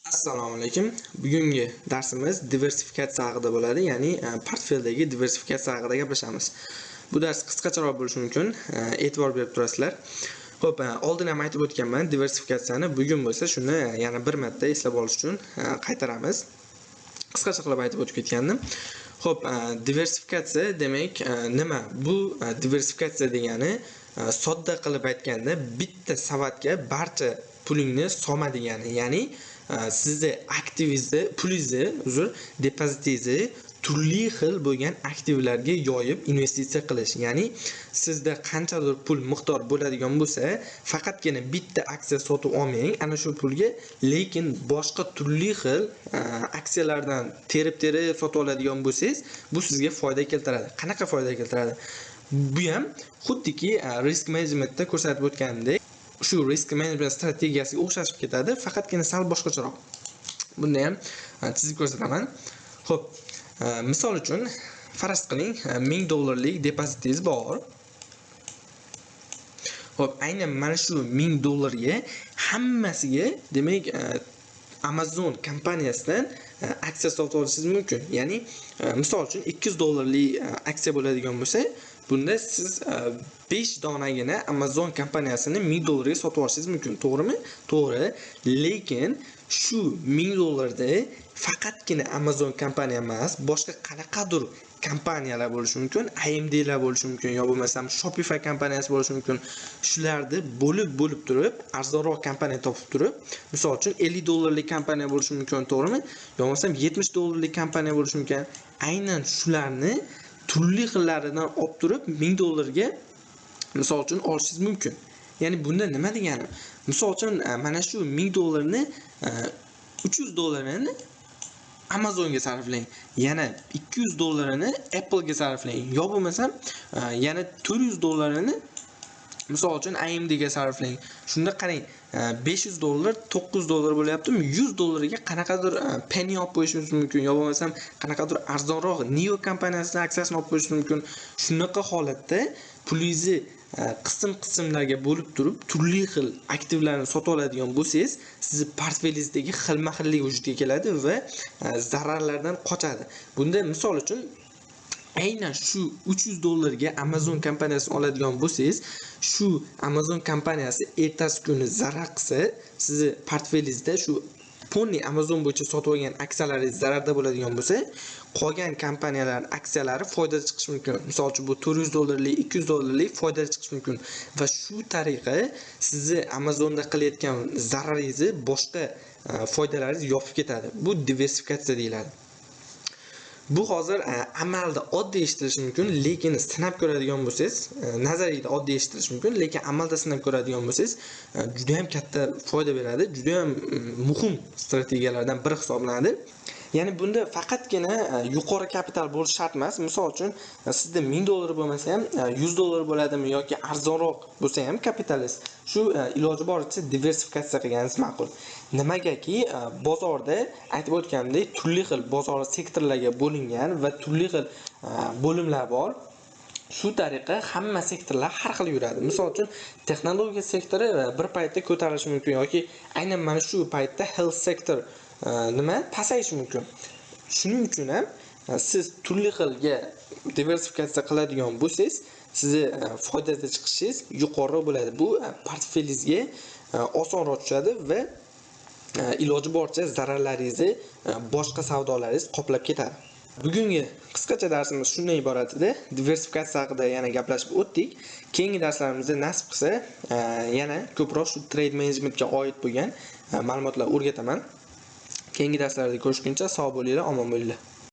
Assalomu alaykum. Bugungi darsimiz diversifikatsiya haqida bo'ladi, ya'ni portfeldagi diversifikatsiya haqida gaplashamiz. Bu dars qisqacharoq bo'lishi mumkin, e'tibor berib turasizlar. Xo'p, oldin ham aytib o'tganman, diversifikatsiyani bugun bo'lsa shuni yana bir marta eslab olish uchun qaytaramiz. Qisqacha qilib aytib o'tib ketgandim. Xo'p, diversifikatsiya demak nima? Bu diversifikatsiya degani sodda qilib aytganda bitta savatga barcha pulingni solma degani, ya'ni sizni aktivingizni, pulingizni, depozitingizni turli xil bo'lgan aktivlarga yoyib investitsiya qilish. Ya'ni sizda qanchadir pul miqdor bo'ladigan bo'lsa, faqatgina bitta aksiya sotib olmang ana shu pulga, lekin boshqa turli xil aksiyalardan terib sotib oladigan bo'lsangiz, bu sizga foyda keltiradi. Qanaqa foyda keltiradi? Bu ham xuddiki risk managementda ko'rsatib o'tganimdek, shu risk management strategiyasiga o'xshashib ketadi, faqatgina sal boshqacharoq. Bunda ham chizib ko'rsataman. Xo'p, misol uchun faraz qiling, $1000 depozitingiz bor. Xo'p, aynan mana shu $1000 ga hammasiga, demak, Amazon kompaniyasidan aksiya sotib olishingiz mumkin. Ya'ni misol uchun $200 aksiya bo'ladigan bo'lsa, bunda siz 5 donagina Amazon kompaniyasini $1000 ga sotib olishingiz mumkin, to'g'rimi? To'g'ri. Lekin shu $1000 da faqatgina Amazon kompaniya emas, boshqa qanaqadir kompaniyalar bo'lishi mumkin, AMD'lar bo'lishi mumkin, yo bo'lmasam Shopify kompaniyasi bo'lishi mumkin. Shularni bo'lib turib, arzonroq kompaniya topib turib, misol uchun $50 kompaniya bo'lishi mumkin, to'g'rimi? Yo bo'lmasam $70 kompaniya bo'lishi mumkin. Aynan shularni turli xillaridan olib turib $1000 ga misol uchun olishingiz mumkin. Ya'ni bunda nima degani? Misol uchun mana shu $1000 ni $300 ni Amazonga sarflang, yana $200 ni Apple ga sarflang, yo bo'lmasam yana $400 ni misol uchun AMD ga sarflang. Shunda qarang, $500, $900 bo'lyaptimi? $100 ga qanaqadir penny olib qo'yishingiz mumkin, yo bo'lmasam qanaqadir arzonroq Neo kompaniyasining aksiyasini olib qo'yishingiz mumkin. Shunaqa holatda pulingizni qism-qismlarga bo'lib turib, turli xil aktivlarni sotib oladigan bo'lsangiz, sizni portfelingizdagi xilma-xillik vujudga keladi va zararlardan qochadi. Bunda misol uchun aynan shu $300 ga Amazon kompaniyasini oladigan bo'lsangiz, shu Amazon kompaniyasi ertasi kuni zarar qilsa, sizni portfelingizda shu ponni Amazon bo'yicha sotib olgan aksiyalaringiz zararda bo'ladigan bo'lsa, qolgan kompaniyalarning aksiyalari foydada chiqishi mumkin. Misol uchun bu $400, $200 foydada chiqishi mumkin va shu tariqa sizni Amazonda qilayotgan zararingizni boshqa foydalaringiz yopib ketadi. Bu diversifikatsiya deyiladi. Bu hozir amalda oddiy eshitilishi mumkin, lekin sinab ko'radigan bo'lsangiz, nazariyada oddiy eshitilishi mumkin, lekin amalda sinab ko'radigan bo'lsangiz, juda ham katta foyda beradi, juda ham muhim strategiyalardan biri hisoblanadi. Ya'ni bunda faqatgina yuqori kapital bo'lishi shart emas. Misol uchun sizda $1000 bo'lmasa ham $100 bo'ladimi yoki arzonroq bo'lsa ham kapitalingiz, shu iloji boricha diversifikatsiya qilganingiz ma'qul. Nimagaki bozorda aytib o'tganimdek turli xil bozor sektorlarga bo'lingan va turli xil bo'limlar bor. Shu tariqa hamma sektorlar har xil yuradi. Misol uchun texnologiya sektori bir paytda ko'tarilishi mumkin yoki aynan mana shu paytda health sektor pasayishi mumkin. Shuning uchun ham siz turli xilga diversifikatsiya qiladigan bo'lsangiz, sizni foydada chiqishingiz yuqori bo'ladi. Bu portfelingizga osonroq tushadi va iloji boricha zararlaringizni boshqa savdolaringiz qoplab ketadi. Bugungi qisqacha darsimiz shundan iborat edi. Diversifikatsiya haqida yana gaplashib o'tdik. Keyingi darslarimizda nasib qilsa, yana ko'proq shu trade managementga oid bo'lgan ma'lumotlar o'rgataman. Keyingi darslarda ko'rishguncha sog' bo'linglar, omon bo'linglar.